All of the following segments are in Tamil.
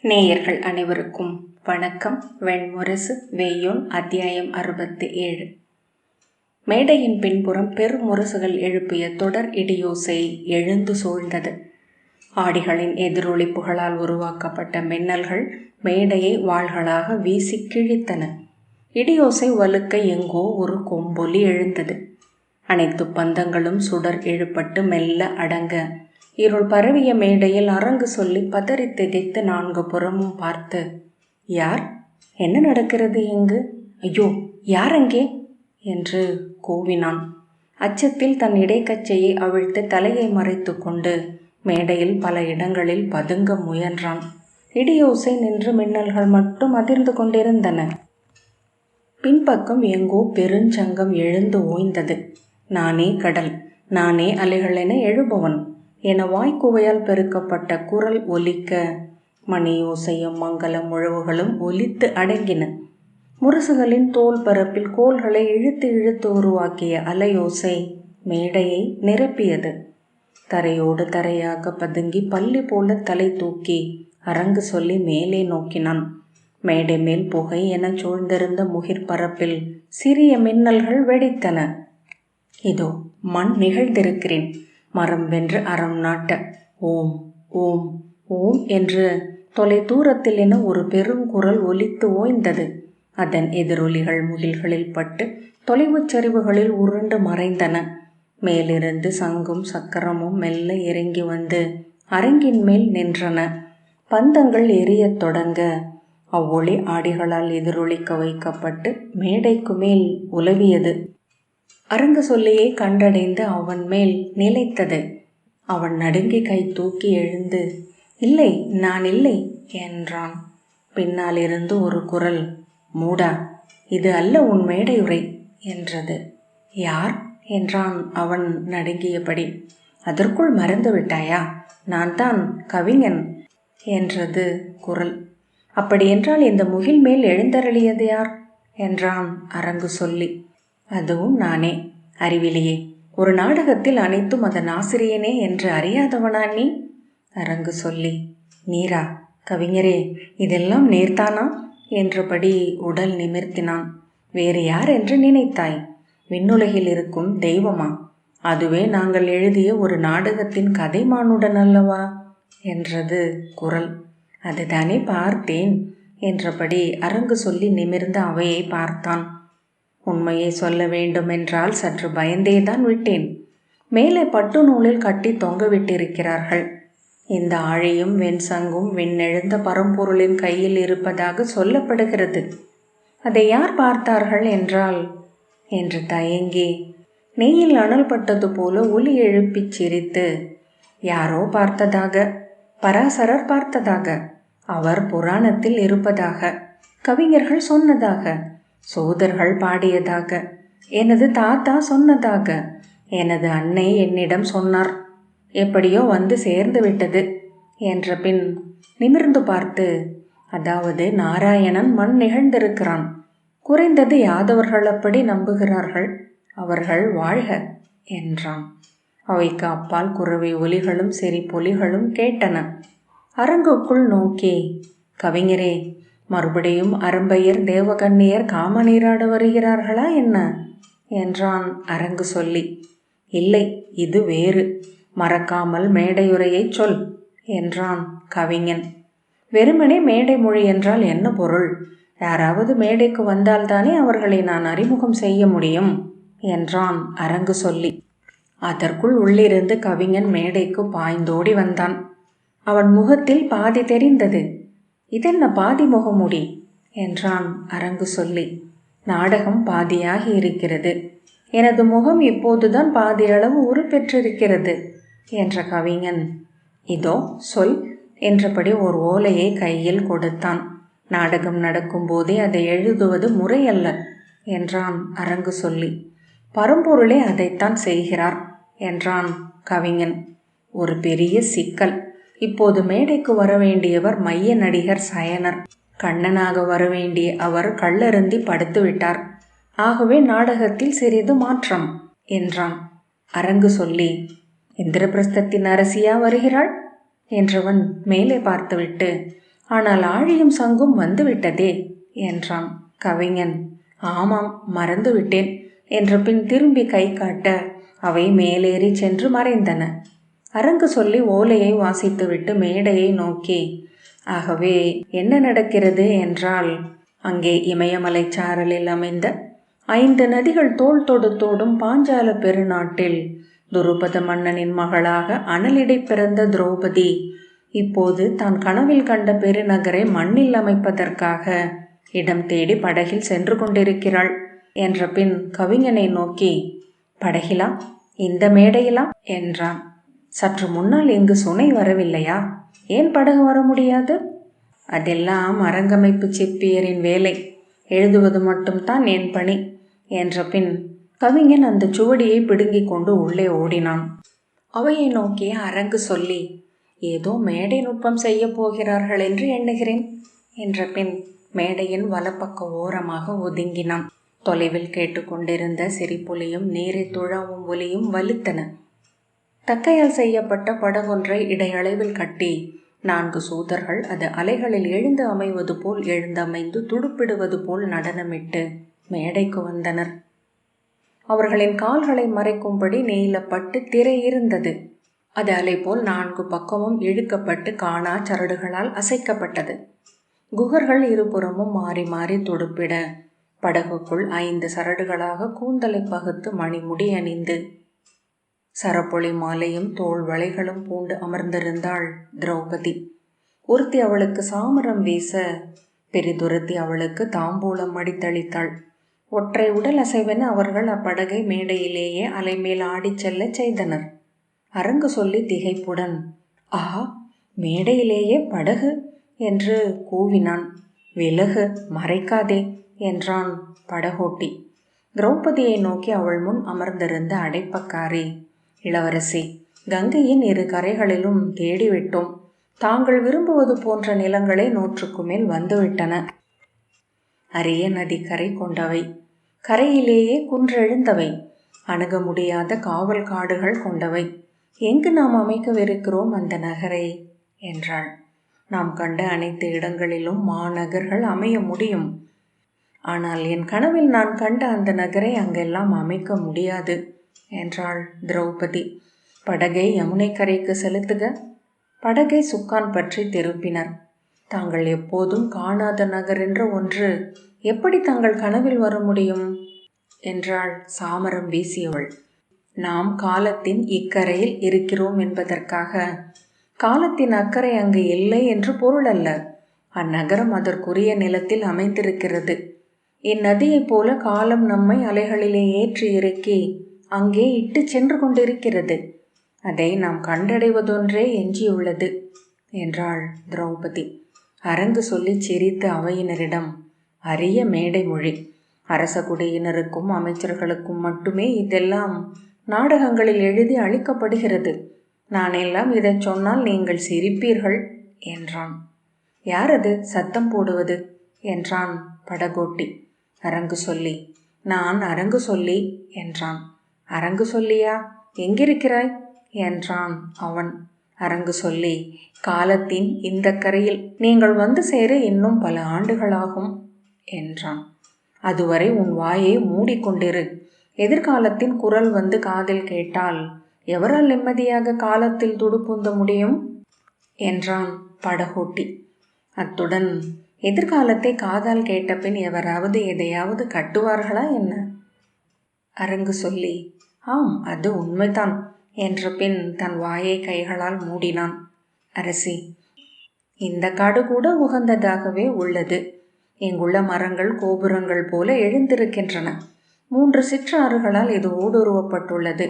நேயர்கள் அனைவருக்கும் வணக்கம். வெண்முரசு வேயோன் அத்தியாயம் 67. மேடையின் பின்புறம் பெருமுரசுகள் எழுப்பிய தொடர் இடியோசை எழுந்து சூழ்ந்தது. ஆடிகளின் எதிரொலிப்புகளால் உருவாக்கப்பட்ட மின்னல்கள் மேடையை வாள்களாக வீசி கிழித்தன. இடியோசை வலுக்க எங்கோ ஒரு கொம்பொலி எழுந்தது. அனைத்து பந்தங்களும் சுடர் எழுப்பட்டு மெல்ல அடங்க இருள் பரவிய மேடையில் அரங்கு சொல்லி பதறி திகைத்து நான்கு புறமும் பார்த்து, யார், என்ன நடக்கிறது இங்கு, ஐயோ யார் அங்கே என்று கூவினான். அச்சத்தில் தன் இடைக்கச்சையை அவிழ்த்து தலையை மறைத்து கொண்டு மேடையில் பல இடங்களில் பதுங்க முயன்றான். இடியோசை நின்று மின்னல்கள் மட்டும் அதிர்ந்து கொண்டிருந்தன. பின்பக்கம் எங்கோ பெருஞ்சங்கம் எழுந்து ஓய்ந்தது. நானே கடல், நானே அலைகள் என எழுபவன் என வாய்க்குவையால் பெருக்கப்பட்ட குரல் ஒலிக்க மணியோசையும் மங்கள முழவுகளும் ஒலித்து அடங்கின. முரசுகளின் தோல் பரப்பில் கோல்களை இழுத்து இழுத்து உருவாக்கிய அலையோசை மேடையை நிரப்பியது. தரையோடு தரையாக பதுங்கி பள்ளி போல தலை தூக்கி அரங்கு சொல்லி மேலே நோக்கினான். மேடை மேல் புகை என சூழ்ந்திருந்த முகிர் பரப்பில் சிறிய மின்னல்கள் வெடித்தன. இதோ மண் நிகழ்ந்திருக்கிறேன், மரம் வென்று அறம் நாட்ட, ஓம் ஓம் ஓம் என்று தொலை தூரத்தில் என ஒரு பெருங்குரல் ஒலித்து ஓய்ந்தது. அதன் எதிரொலிகள் முகில்களில் பட்டு தொலைவுச் சரிவுகளில் உருண்டு மறைந்தன. மேலிருந்து சங்கும் சக்கரமும் மெல்ல இறங்கி வந்து அரங்கின் மேல் நின்றன. பந்தங்கள் எரியத் தொடங்க அவ்வொளி ஆடிகளால் எதிரொலிக்க வைக்கப்பட்டு மேடைக்கு மேல் உலவியது. அரங்கு சொல்லியை கண்டடைந்து அவன் மேல் நிலைத்தது. அவன் நடுங்கி கை தூக்கி எழுந்து, இல்லை, நான் இல்லை என்றான். பின்னால் இருந்து ஒரு குரல், மூடா, இது அல்ல உன் மேடையுரை என்றது. யார் என்றான் அவன் நடுங்கியபடி. அதற்குள் மறந்து விட்டாயா, நான் தான் கவிஞன் என்றது குரல். அப்படியென்றால் இந்த முகில் மேல் எழுந்தருளியது யார் என்றான் அரங்கு சொல்லி. அதுவும் நானே, அறிவிலேயே. ஒரு நாடகத்தில் அனைத்தும் அதன் ஆசிரியனே என்று அறியாதவனா நீ? அரங்கு சொல்லி. நீரா, கவிஞரே, இதெல்லாம் நேர்த்தானா என்றபடி உடல் நிமிர்த்தினான். வேறு யார் என்று நினைத்தாய்? விண்ணுலகில் இருக்கும் தெய்வமா? அதுவே நாங்கள் எழுதிய ஒரு நாடகத்தின் கதைமானுடன் அல்லவா என்றது குரல். அதுதானே பார்த்தேன் என்றபடி அரங்கு சொல்லி நிமிர்ந்த அவையை பார்த்தான். உண்மையை சொல்ல வேண்டுமென்றால் சற்று பயந்தேதான் விட்டேன். மேலே பட்டு நூலில் கட்டி தொங்க விட்டிருக்கிறார்கள். இந்த ஆழியும் வெண்சங்கும் விண்ணெழுந்த பரம்பொருளின் கையில் இருப்பதாக சொல்லப்படுகிறது. அதை யார் பார்த்தார்கள் என்றால் என்று தயங்கி நெய்யில் அனல் பட்டது போல ஒலி எழுப்பிச் சிரித்து, யாரோ பார்த்ததாக, பராசரர் பார்த்ததாக, அவர் புராணத்தில் இருப்பதாக, கவிஞர்கள் சொன்னதாக, சோதர்கள் பாடியதாக, எனது தாத்தா சொன்னதாக, எனது அன்னை என்னிடம் சொன்னார், எப்படியோ வந்து சேர்ந்து விட்டது என்ற பின் நிமிர்ந்து பார்த்து, அதாவது நாராயணன் மண் நிகழ்ந்திருக்கிறான். குறைந்தது யாதவர்கள் அப்படி நம்புகிறார்கள், அவர்கள் வாழ்க என்றான். அவைக்கு அப்பால் குரவை ஒலிகளும் சிரிப்பொலிகளும் கேட்டன. அரங்குக்குள் நோக்கி, கவிஞரே, மறுபடியும் அரம்பையர் தேவகன்னியர் காம நீராட வருகிறார்களா என்ன என்றான் அரங்கு சொல்லி. இல்லை, இது வேறு, மறக்காமல் மேடையுரையை சொல் என்றான் கவிஞன். வெறுமனே மேடை மொழி என்றால் என்ன பொருள்? யாராவது மேடைக்கு வந்தால்தானே அவர்களை நான் அறிமுகம் செய்ய முடியும் என்றான் அரங்கு சொல்லி. அதற்குள் உள்ளிருந்து கவிஞன் மேடைக்கு பாய்ந்தோடி வந்தான். அவன் முகத்தில் பாதி தெரிந்தது. இதென்ன பாதி முகமுடி என்றான் அரங்கு சொல்லி. நாடகம் பாதியாகி இருக்கிறது, எனது முகம் இப்போதுதான் பாதி அளவு உருப்பெற்றிருக்கிறது என்ற கவிஞன், இதோ சொல் என்றபடி ஒரு ஓலையை கையில் கொடுத்தான். நாடகம் நடக்கும் போதே அதை எழுதுவது முறையல்ல என்றான் அரங்கு சொல்லி. பரம்பொருளே அதைத்தான் செய்கிறார் என்றான் கவிஞன். ஒரு பெரிய சிக்கல். இப்போது மேடைக்கு வரவேண்டியவர் மைய நடிகர் சயனர். கண்ணனாக வரவேண்டிய அவர் கள்ளருந்தி படுத்து விட்டார். ஆகவே நாடகத்தில் சிறிது மாற்றம் என்றான் அரங்கு சொல்லி. இந்திரபிரஸ்தத்தின் அரசியா வருகிறாள் என்றவன் மேலே பார்த்துவிட்டு, ஆனால் ஆழியும் சங்கும் வந்துவிட்டதே என்றான். கவிஞன், ஆமாம், மறந்துவிட்டேன் என்ற பின் திரும்பி கை காட்ட அவை மேலேறி சென்று மறைந்தன. அரங்கு சொல்லி ஓலையை வாசித்துவிட்டு மேடையை நோக்கி, ஆகவே என்ன நடக்கிறது என்றால், அங்கே இமயமலை சாரலில் அமைந்த 5 நதிகள் தோள் தொடுத்தோடும் பாஞ்சால பெருநாட்டில் துருபத மன்னனின் மகளாக அனலிடை பிறந்த திரௌபதி இப்போது தான் கனவில் கண்ட பெருநகரை மண்ணில் அமைப்பதற்காக இடம் தேடி படகில் சென்று கொண்டிருக்கிறாள் என்ற பின் கவிஞனை நோக்கி, படகிலா, இந்த மேடையிலா என்றான். சற்று முன்னால் இங்கு சுனை வரவில்லையா? ஏன் படகு வர முடியாது? அதெல்லாம் அரங்கமைப்பு சிற்பியரின் வேலை, எழுதுவது மட்டும்தான் என் பணி என்ற பின் கவிஞன் அந்த சுவடியை பிடுங்கிக் கொண்டு உள்ளே ஓடினான். அவையை நோக்கிய அரங்கு சொல்லி, ஏதோ மேடை நுட்பம் செய்ய போகிறார்கள் என்று எண்ணுகிறேன் என்ற பின் மேடையின் வலப்பக்க ஓரமாக ஒதுங்கினான். தொலைவில் கேட்டுக்கொண்டிருந்த சிரிப்பொலியும் நீரை துழாவும் ஒலியும் வலுத்தன. தக்கையால் செய்யப்பட்ட படகொன்றை இடையளவில் கட்டி 4 சூதர்கள் அது அலைகளில் எழுந்து அமைவது போல் எழுந்தமைந்து துடுப்பிடுவது போல் நடனமிட்டு மேடைக்கு வந்தனர். அவர்களின் கால்களை மறைக்கும்படி நீளப்பட்டு திரை இருந்தது. அது அலை போல் 4 பக்கமும் இழுக்கப்பட்டு காணா சரடுகளால் அசைக்கப்பட்டது. குகர்கள் இருபுறமும் மாறி மாறி துடுப்பிட படகுக்குள் 5 சரடுகளாக கூந்தலை பகுத்து மணிமுடி அணிந்து சரப்பொழி மாலையும் தோள் வளைகளும் பூண்டு அமர்ந்திருந்தாள் திரௌபதி. ஒருத்தி அவளுக்கு சாமரம் வீச, பெரிதுருத்தி அவளுக்கு தாம்பூலம் அடித்தளித்தாள். ஒற்றை உடல் அசைவென அவர்கள் அப்படகை மேடையிலேயே அலைமேல் ஆடிச் செல்ல செய்தனர். அரங்கு சொல்லி திகைப்புடன், ஆஹா, மேடையிலேயே படகு என்று கூவினான். விலகு, மறைக்காதே என்றான் படகோட்டி. திரௌபதியை நோக்கி அவள் முன் அமர்ந்திருந்த அடைப்பக்காரி, இளவரசி, கங்கையின் 2 கரைகளிலும் தேடிவிட்டோம். தாங்கள் விரும்புவது போன்ற நிலங்களை 100க்கு மேல் வந்துவிட்டன. அரிய நதிக்கரை கொண்டவை, கரையிலேயே குன்றெழுந்தவை, அணுக முடியாத காவல் காடுகள் கொண்டவை. எங்கு நாம் அமைக்கவிருக்கிறோம் அந்த நகரை என்றாள். நாம் கண்ட அனைத்து இடங்களிலும் மாநகர்கள் அமைய முடியும். ஆனால் என் கனவில் நான் கண்ட அந்த நகரை அங்கெல்லாம் அமைக்க முடியாது என்றாள் திரௌபதி. படகை யமுனை கரைக்கு செலுத்துக. படகை சுக்கான் பற்றி திருப்பினர். தாங்கள் எப்போதும் காணாத நகர் என்ற ஒன்று எப்படி தங்கள் கனவில் வர முடியும் என்றாள் சாமரம் வீசியவள். நாம் காலத்தின் இக்கரையில் இருக்கிறோம் என்பதற்காக காலத்தின் அக்கறை அங்கு இல்லை என்று பொருள் அல்ல. அந்நகரம் அதற்குரிய நிலத்தில் அமைந்திருக்கிறது. இந்நதியைப் போல காலம் நம்மை அலைகளிலே ஏற்றி இறக்கி அங்கே இட்டு சென்று கொண்டிருக்கிறது. அதை நாம் கண்டடைவதொன்றே எஞ்சியுள்ளது என்றாள் திரௌபதி. அரங்கு சொல்லி சிரித்த அவையினரிடம், அரிய மேடை மொழி. அரச குடியினருக்கும் அமைச்சர்களுக்கும் மட்டுமே இதெல்லாம் நாடகங்களில் எழுதி அளிக்கப்படுகிறது. நானெல்லாம் இதை சொன்னால் நீங்கள் சிரிப்பீர்கள் என்றான். யார் அது சத்தம் போடுவது என்றான் படகோட்டி. அரங்கு சொல்லி. நான் அரங்கு சொல்லி என்றான். அரங்கு சொல்லியா, எங்கிருக்கிறாய் என்றான் அவன். அரங்கு சொல்லி, காலத்தின் இந்த கரையில். நீங்கள் வந்து சேர இன்னும் பல ஆண்டுகளாகும் என்றான். அதுவரை உன் வாயை மூடிக்கொண்டிரு. எதிர்காலத்தின் குரல் வந்து காதில் கேட்டால் எவரால் நிம்மதியாக காலத்தில் துடுப்புந்த முடியும் என்றான் படகோட்டி. அத்துடன், எதிர்காலத்தை காதால் கேட்ட பின் எவராவது எதையாவது கட்டுவார்களா என்ன? அரங்கு சொல்லி, ஆம், அது உண்மைதான் என்ற பின் தன் வாயை கைகளால் மூடினான். அரசி, இந்த காடு கூட உகந்ததாகவே உள்ளது. இங்குள்ள மரங்கள் கோபுரங்கள் போல எழுந்திருக்கின்றன. 3 சிற்றாறுகளால் இது ஊடுருவப்பட்டுள்ளது.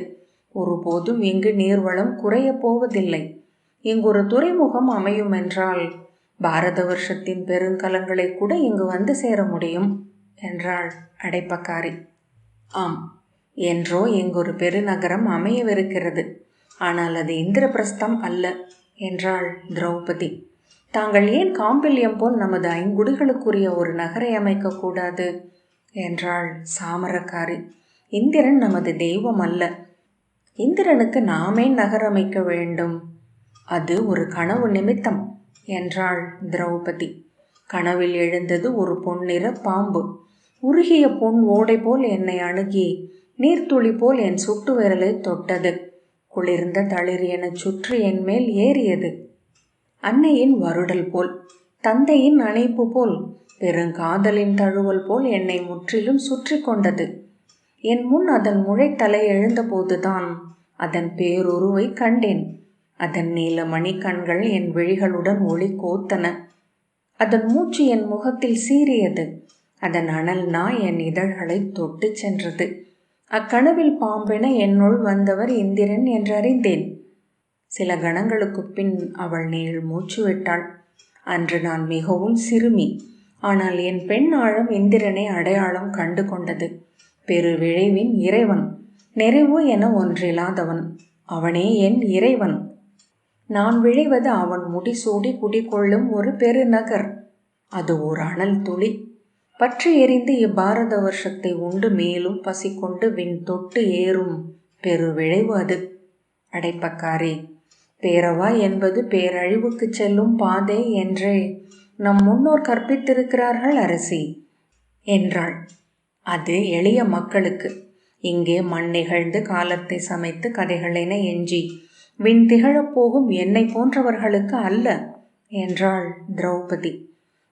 ஒருபோதும் இங்கு நீர்வளம் குறைய போவதில்லை. இங்கொரு துறைமுகம் அமையும் என்றால் பாரத வருஷத்தின் பெருங்கலங்களை கூட இங்கு வந்து சேர முடியும் என்றாள் அடைப்பக்காரி. ஆம், என்றோ இங்கொரு பெருநகரம் அமையவிருக்கிறது. ஆனால் அது இந்திரபிரஸ்தம் அல்ல என்றாள் திரௌபதி. தாங்கள் ஏன் காம்பில்யம் போல் நமது 5 குடிகளுக்குரிய ஒரு நகரை அமைக்கக்கூடாது என்றாள் சாமரக்காரி. இந்திரன் நமது தெய்வம் அல்ல. இந்திரனுக்கு நாமே நகரமைக்க வேண்டும். அது ஒரு கனவு நிமித்தம். என்றாள் திரௌபதி. கனவில் எழுந்தது ஒரு பொன்னிற பாம்பு. உருகிய பொன் ஓடை போல் என்னை அணுகி நீர்த்துளி போல் என் சுட்டு விரலை தொட்டது. குளிர்ந்த தளிர் எனச் சுற்றி என் மேல் ஏறியது. அன்னையின் வருடல் போல், தந்தையின் அணைப்பு போல், பெருங்காதலின் தழுவல் போல் என்னை முற்றிலும் சுற்றி கொண்டது. என் முன் அதன் முளைத்தலை எழுந்தபோதுதான் அதன் பேருருவை கண்டேன். அதன் நீல மணிக்கண்கள் என் விழிகளுடன் ஒளி கோத்தன. அதன் மூச்சு என் முகத்தில் சீறியது. அதன் அனல் நாய் என் இதழ்களை தொட்டு சென்றது. அக்கனவில் பாம்பென என்னுள் வந்தவர் இந்திரன் என்றறிந்தேன். சில கணங்களுக்கு பின் அவள் நீள் மூச்சு விட்டாள். அன்று நான் மிகவும் சிறுமி. ஆனால் என் பெண் ஆழம் இந்திரனை அடையாளம் கண்டு கொண்டது. பெரு விழைவின் இறைவன், நிறைவு என ஒன்றில்லாதவன், அவனே என் இறைவன். நான் விழைவது அவன் முடிசூடி குடிகொள்ளும் ஒரு பெருநகர். அது ஒரு அனல் துளி பற்றி எரிந்து இப்பாரத வருஷத்தை உண்டு மேலும் பசி கொண்டு விண் தொட்டு ஏறும் பெரு விழைவு அது. அடைப்பக்காரே, பேரவா என்பது பேரழிவுக்கு செல்லும் பாதை என்றே நம் முன்னோர் கற்பித்திருக்கிறார்கள் அரசி என்றாள். அது எளிய மக்களுக்கு. இங்கே மண் நிகழ்ந்து காலத்தை சமைத்து கதைகளென எஞ்சி விண் திகழப்போகும் என்னை போன்றவர்களுக்கு அல்ல என்றாள் திரௌபதி.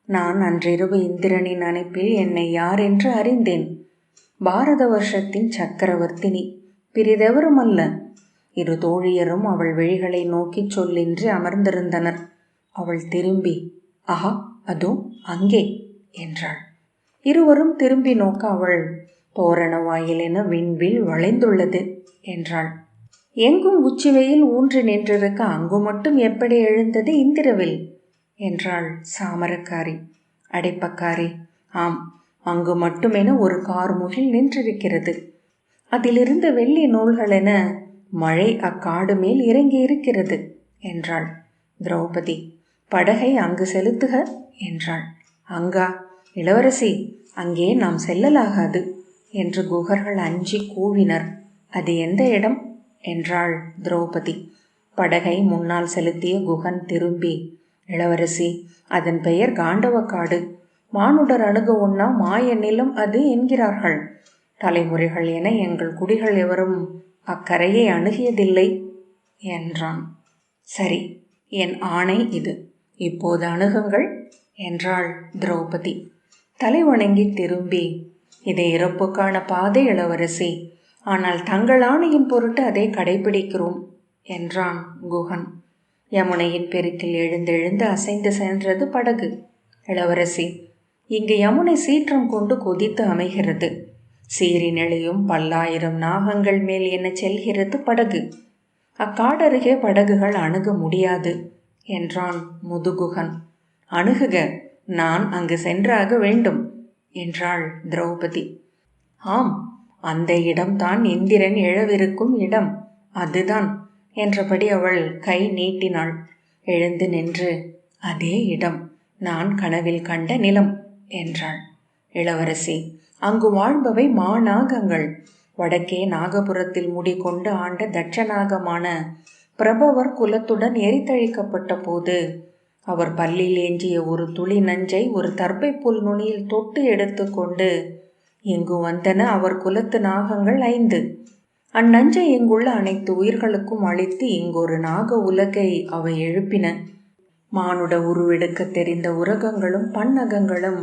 நான் அன்றிரவு இந்திரனின் அணைப்பில் என்னை யார் என்று அறிந்தேன். பாரத வருஷத்தின் சக்கரவர்த்தினி, பிரிதெவருமல்ல. இரு தோழியரும் அவள் விழிகளை நோக்கி சொல்லின்றி அமர்ந்திருந்தனர். அவள் திரும்பி, ஆஹா, அதோ அங்கே என்றாள். இருவரும் திரும்பி நோக்க அவள், தோரண வாயிலென விண்வில் வளைந்துள்ளது என்றாள். எங்கும் உச்சி வெயில் ஊன்றி நின்றிருக்க அங்கு மட்டும் எப்படி எழுந்தது இந்திரவில் என்றாள் சாமரக்காரி. அடைப்பக்காரி, ஆம், அங்கு மட்டுமென ஒரு கார்முகில் நின்றிருக்கிறது. அதிலிருந்து வெள்ளி நூல்களென மழை அக்காடு மேல் இறங்கி இருக்கிறது என்றாள். திரௌபதி, படகை அங்கு செலுத்துக என்றாள். அங்கா? இளவரசி, அங்கே நாம் செல்லலாகாது என்று குகர்கள் அஞ்சி கூவினர். அது எந்த இடம் என்றாள் திரௌபதி. படகை முன்னால் செலுத்திய குகன் திரும்பி, இளவரசி, அதன் பெயர் காண்டவக்காடு. மானுடர் அணுக உண்ணா மாய நிலம் அது என்கிறார்கள். தலைமுறைகள் என எங்கள் குடிகள் எவரும் அக்கரையை அணுகியதில்லை என்றான். சரி, என் ஆணை இது, இப்போது அணுகுங்கள் என்றாள் திரௌபதி. தலை வணங்கி திரும்பி, இது இறப்புக்கான பாதை இளவரசி, ஆனால் தங்கள் ஆணையின் பொருட்டு அதை கடைபிடிக்கிறோம் என்றான் குகன். யமுனையின் பெருக்கில் எழுந்தெழுந்து அசைந்து சென்றது படகு. இளவரசி, இங்கு யமுனை சீற்றம் கொண்டு கொதித்து அமைகிறது. சீறி நெளியும் 1000 நாகங்கள் மேல் என செல்கிறது படகு. அக்காடருகே படகுகள் அணுக முடியாது என்றான் முதுகுகன். அணுகுக, நான் அங்கு சென்றாக வேண்டும் என்றாள் திரௌபதி. ஆம், அந்த இடம்தான் இந்திரன் எழவிருக்கும் இடம், அதுதான் என்றபடி அவள் கை நீட்டினாள். எழுந்து நின்று, அதே இடம், நான் கனவில் கண்ட நிலம் என்றாள். இளவரசி, அங்கு வாழ்பவை மாநாகங்கள். வடக்கே நாகபுரத்தில் முடிகொண்டு ஆண்ட தட்சநாகமான பிரபவர் குலத்துடன் எரித்தழிக்கப்பட்ட போது அவர் பல்லில் ஏந்திய ஒரு துளி நஞ்சை ஒரு தர்பை புல் நுனியில் தொட்டு எடுத்து கொண்டு இங்கு வந்தன அவர் குலத்து நாகங்கள் 5. அந்நஞ்சை இங்குள்ள அனைத்து உயிர்களுக்கும் அளித்து இங்கொரு நாக உலகை அவை எழுப்பின. மானுட உருவெடுக்க தெரிந்த உரகங்களும் பன்னகங்களும்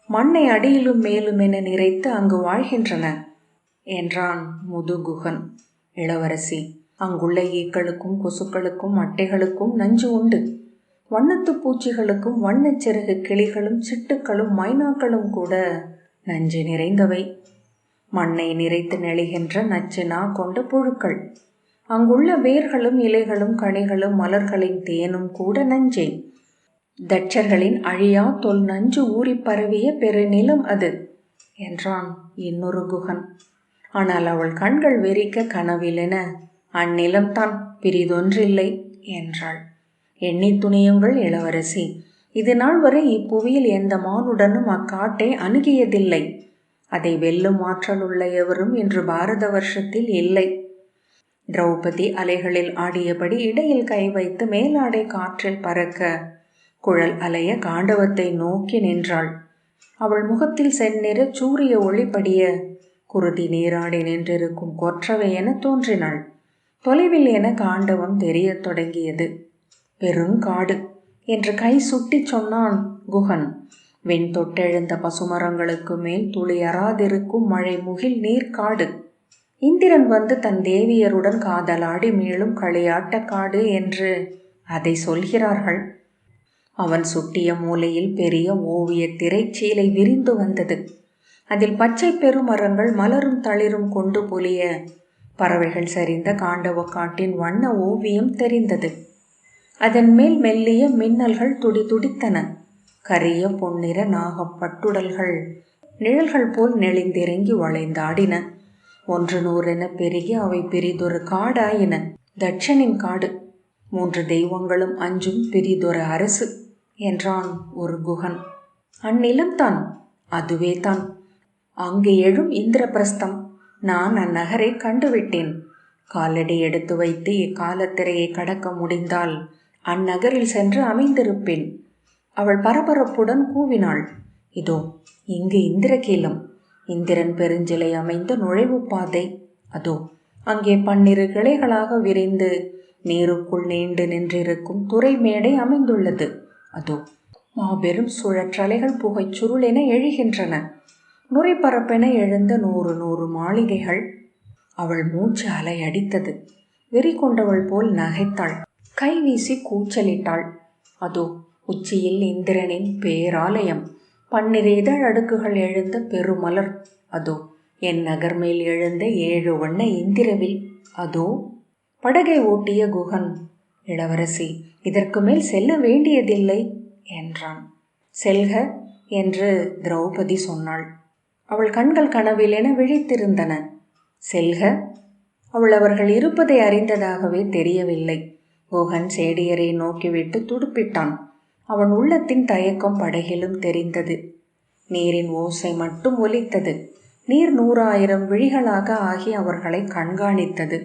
மண்ணை அடியிலும் மேலும் என நிறைத்து அங்கு வாழ்கின்றன என்றான் முதுகுகன். இளவரசி, அங்குள்ள ஈக்களுக்கும் கொசுக்களுக்கும் அட்டைகளுக்கும் நஞ்சு உண்டு. வண்ணத்து பூச்சிகளுக்கும் வண்ணச் சிறகு கிளிகளும் சிட்டுக்களும் மைனாக்களும் கூட நஞ்சு நிறைந்தவை. மண்ணை நிறைத்து நெளிகின்ற நச்சு நா கொண்ட புழுக்கள். அங்குள்ள வேர்களும் இலைகளும் கனிகளும் மலர்களின் தேனும் கூட நஞ்சே. தட்சர்களின் அழியா தொல் நஞ்சு ஊறி பரவிய பெருநிலம் அது என்றான் இன்னொரு குகன். ஆனால் அவள் கண்கள் வெறிக்க கனவிலென, அந்நிலம்தான், பிரிதொன்றில்லை என்றாள். எண்ணி துணியுங்கள் இளவரசி, இது நாள் வரை இப்புவியில் எந்த மானுடனும் அக்காட்டை அணுகியதில்லை. அதை வெல்லும் ஆற்றல் உள்ள எவரும் இன்று பாரத வருஷத்தில் இல்லை. திரௌபதி அலைகளில் ஆடியபடி இடையில் கை வைத்து மேலாடை காற்றில் பறக்க குழல் அலைய காண்டவத்தை நோக்கி நின்றாள். அவள் முகத்தில் செந்நிற சூரிய ஒளிப்படிய குருதி நீராடி நின்றிருக்கும் கொற்றவை என தோன்றினாள். தொலைவில் என காண்டவம் தெரியத் தொடங்கியது. பெருங்காடு என்று கை சுட்டி சொன்னான் குகன். வெண் தொட்டெழுந்த பசுமரங்களுக்கு மேல் துளியறாதிருக்கும் மழை முகில் நீர்க்காடு. இந்திரன் வந்து தன் தேவியருடன் காதலாடி மேலும் களியாட்ட காடு என்று அதை சொல்கிறார்கள். அவன் சுட்டிய மூலையில் பெரிய ஓவிய திரைச்சீலை விரிந்து வந்தது. அதில் பச்சை பெருமரங்கள் மலரும் தளிரும் கொண்டு பொலிய பறவைகள் சரிந்த காண்டவ காட்டின் வண்ண ஓவியம் தெரிந்தது. அதன் மேல் மெல்லிய மின்னல்கள் துடித்தன. கரிய பொன்னிற நாகப்பட்டுடல்கள் நிழல்கள் போல் நெளிந்திறங்கி வளைந்தாடின. 100 பெருகி அவை பிரிதொரு காடாயின. தட்சனின் காடு. 3 தெய்வங்களும் அஞ்சும் பிரிதொரு அரசு என்றான் ஒரு குகன். அந்நிலம்தான், அதுவே தான். அங்கு எழும் இந்திரபிரஸ்தம். நான் அந்நகரை கண்டுவிட்டேன். காலடி எடுத்து வைத்து இக்காலத்திரையை கடக்க முடிந்தால் அந்நகரில் சென்று அமைந்திருப்பேன். அவள் பரபரப்புடன் கூவினாள். இதோ இங்கு இந்திரகீலம், இந்திரன் பெருஞ்சிலை அமைந்த நுழைவு பாதை. அதோ அங்கே 12 கிளைகளாக விரிந்து நீருக்குள் நீண்டு நின்றிருக்கும் துறை மேடை அமைந்துள்ளது. அதோ மாபெரும் சுழற்றலைகள் புகை சுருளென எழுகின்றன. நுரைப்பரப்பென எழுந்த 100 மாளிகைகள். அவள் மூச்சு அலை அடித்தது. வெறி கொண்டவள் போல் நகைத்தாள். கைவீசி கூச்சலிட்டாள். அதோ உச்சியில் இந்திரனின் பேராலயம். 12 இதழ் அடுக்குகள் எழுந்த பெருமலர். அதோ என் நகர் மேல் எழுந்த 7 வண்ண இந்திரவில். அதோ படகை ஓட்டிய குகன். இளவரசி, இதற்கு மேல் செல்ல வேண்டியதில்லை என்றான். செல்க என்று திரௌபதி சொன்னாள். அவள் கண்கள் கனவிலென விழித்திருந்தன. செல்க? அவள் அவர்கள் இருப்பதை அறிந்ததாகவே தெரியவில்லை. குகன் சேடியரை நோக்கிவிட்டு துடுப்பிட்டான். அவன் உள்ளத்தின் தயக்கம் படகிலும் தெரிந்தது. நீரின் ஓசை மட்டும் ஒலித்தது. நீர் 100,000 விழிகளாக ஆகி அவர்களை கண்காணித்தது.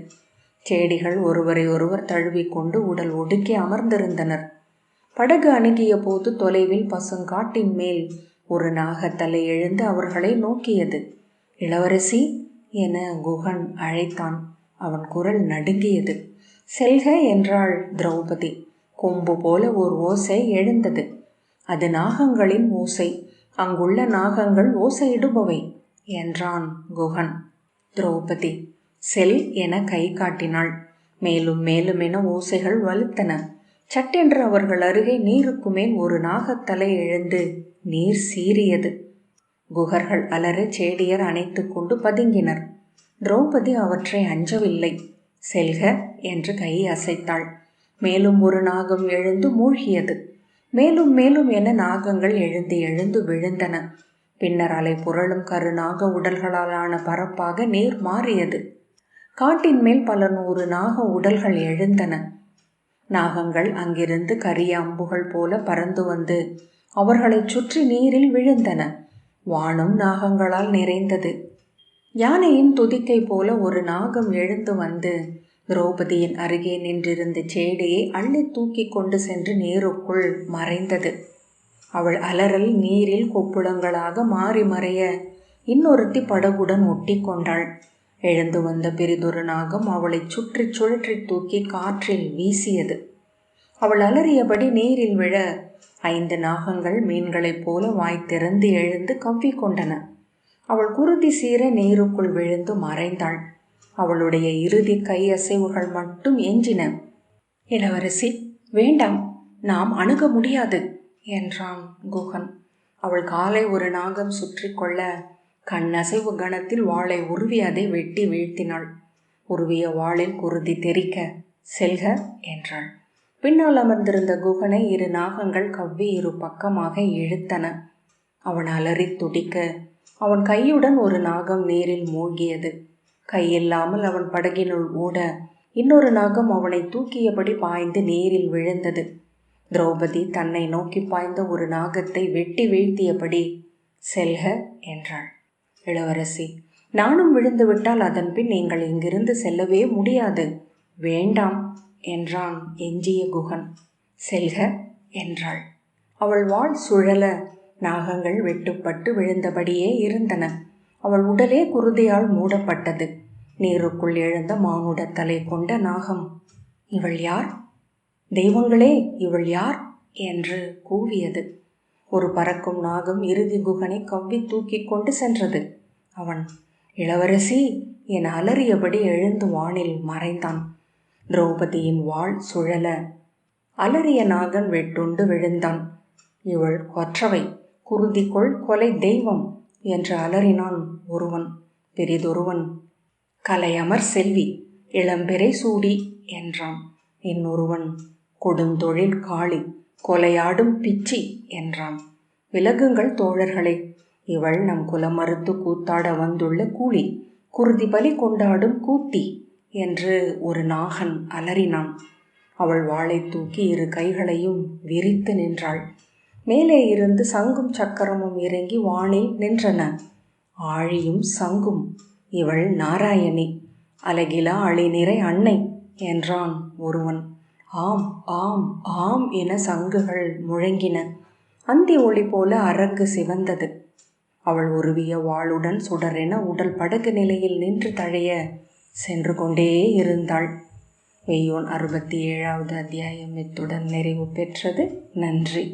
சேடிகள் ஒருவரை ஒருவர் தழுவிக்கொண்டு உடல் ஒடுக்கி அமர்ந்திருந்தனர். படகு அணுகிய போது தொலைவில் பசுங்காட்டின் மேல் ஒரு நாகத்தலை எழுந்து அவர்களை நோக்கியது. இளவரசி என குகன் அழைத்தான். அவன் குரல் நடுங்கியது. செல்க என்றாள் திரௌபதி. கொம்பு போல ஒரு ஓசை எழுந்தது. அது நாகங்களின் ஓசை. அங்குள்ள நாகங்கள் ஓசையிடுபவை என்றான் குகன். திரௌபதி செல் என கை காட்டினாள். மேலும் மேலும் என ஓசைகள் வலுத்தன. சட்டென்று அவர்கள் அருகே நீருக்கு மேல் ஒரு நாகத்தலை எழுந்து நீர் சீறியது. குகர்கள் அலற சேடியர் அணைத்து கொண்டு பதுங்கினர். திரௌபதி அவற்றை அஞ்சவில்லை. செல்க என்று கை அசைத்தாள். மேலும் ஒரு நாகம் எழுந்து மூழ்கியது. மேலும் மேலும் என நாகங்கள் எழுந்து எழுந்து விழுந்தன. பின்னர் அலை புரளும் கருநாக உடல்களாலான பரப்பாக நீர் மாறியது. காட்டின் மேல் பல 100 நாக உடல்கள் எழுந்தன. நாகங்கள் அங்கிருந்து கரிய அம்புகள் போல பறந்து வந்து அவர்களை சுற்றி நீரில் விழுந்தன. வானம் நாகங்களால் நிறைந்தது. யானையின் துதிக்கை போல ஒரு நாகம் எழுந்து வந்து திரௌபதியின் அருகே நின்றிருந்த சேடியை அள்ளி தூக்கி கொண்டு சென்று நீருக்குள் மறைந்தது. அவள் அலறல் நீரில் கொப்புளங்களாக மாறி மறைய இன்னொருத்தி படகுடன் ஒட்டி கொண்டாள். எழுந்து வந்த பிரிதொரு நாகம் அவளை சுற்றி சுழற்றி தூக்கி காற்றில் வீசியது. அவள் அலறியபடி நீரில் விழ 5 நாகங்கள் மீன்களைப் போல வாய் திறந்து எழுந்து கவ்விக்கொண்டன. அவள் குருதி சீர நீருக்குள் விழுந்து மறைந்தாள். அவளுடைய இறுதி கை அசைவுகள் மட்டும் எஞ்சின. இளவரசி, வேண்டாம், நாம் அணுக முடியாது என்றான் குகன். அவள் காலை ஒரு நாகம் சுற்றி கொள்ள கண்ணசைவு கணத்தில் வாளை உருவி அதை வெட்டி வீழ்த்தினாள். உருவிய வாளில் குருதி தெறிக்க செல்க என்றாள். பின்னால் அமர்ந்திருந்த குகனை 2 நாகங்கள் கவ்வி 2 பக்கமாக இழுத்தன. அவன் அலறி துடிக்க அவன் கையுடன் ஒரு நாகம் நீரில் மூழ்கியது. கையில்லாமல் அவன் படகினுள் ஓட இன்னொரு நாகம் அவனை தூக்கியபடி பாய்ந்து நீரில் விழுந்தது. திரௌபதி தன்னை நோக்கி பாய்ந்த ஒரு நாகத்தை வெட்டி வீழ்த்தியபடி செல்க என்றாள். இளவரசி, நானும் விழுந்துவிட்டால் அதன் பின் நீங்கள் இங்கிருந்து செல்லவே முடியாது. வேண்டாம் என்றான் எஞ்சிய குகன். செல்க என்றாள். அவள் வாள் சுழல நாகங்கள் வெட்டுப்பட்டு விழுந்தபடியே இருந்தன. அவள் உடலே குருதியால் மூடப்பட்டது. நீருக்குள் எழுந்த மானுட தலை கொண்ட நாகம். இவள் யார்? தெய்வங்களே, இவள் யார் என்று கூவியது. ஒரு பறக்கும் நாகம் இறுதி குகனை கவ்வி தூக்கி கொண்டு சென்றது. அவன் இளவரசி என அலறியபடி எழுந்து வானில் மறைந்தான். திரௌபதியின் வாள் சுழல அலறிய நாகன் வெட்டுண்டு விழுந்தான். இவள் கொற்றவை, குருதிக்குள் கொலை தெய்வம் என்று அலறினான் ஒருவன். பெரிதொருவன் கலையமர் செல்வி, இளம்பெறை சூடி என்றான். இன்னொருவன் கொடுந்தொழில் காளி, கொலையாடும் பிச்சி என்றான். விலகுங்கள் தோழர்களே, இவள் நம் குலமறுத்து கூத்தாட வந்துள்ள கூலி, குருதி பலி கொண்டாடும் கூத்தி என்று ஒரு நாகன் அலறினான். அவள் வாளை தூக்கி இரு கைகளையும் விரித்து நின்றாள். மேலே இருந்து சங்கும் சக்கரமும் இறங்கி வானில் நின்றன. ஆழியும் சங்கும். இவள் நாராயணி, அலகிலா அழிநிறை அன்னை என்றான் ஒருவன். ஆம் ஆம் ஆம் என சங்குகள் முழங்கின. அந்தி ஒளி போல அரங்கு சிவந்தது. அவள் உருவிய வாளுடன் சுடரென உடல் படகு நிலையில் நின்று தழைய சென்று கொண்டே இருந்தாள். வெய்யோன் 67வது அத்தியாயம் இத்துடன் நிறைவு பெற்றது. நன்றி.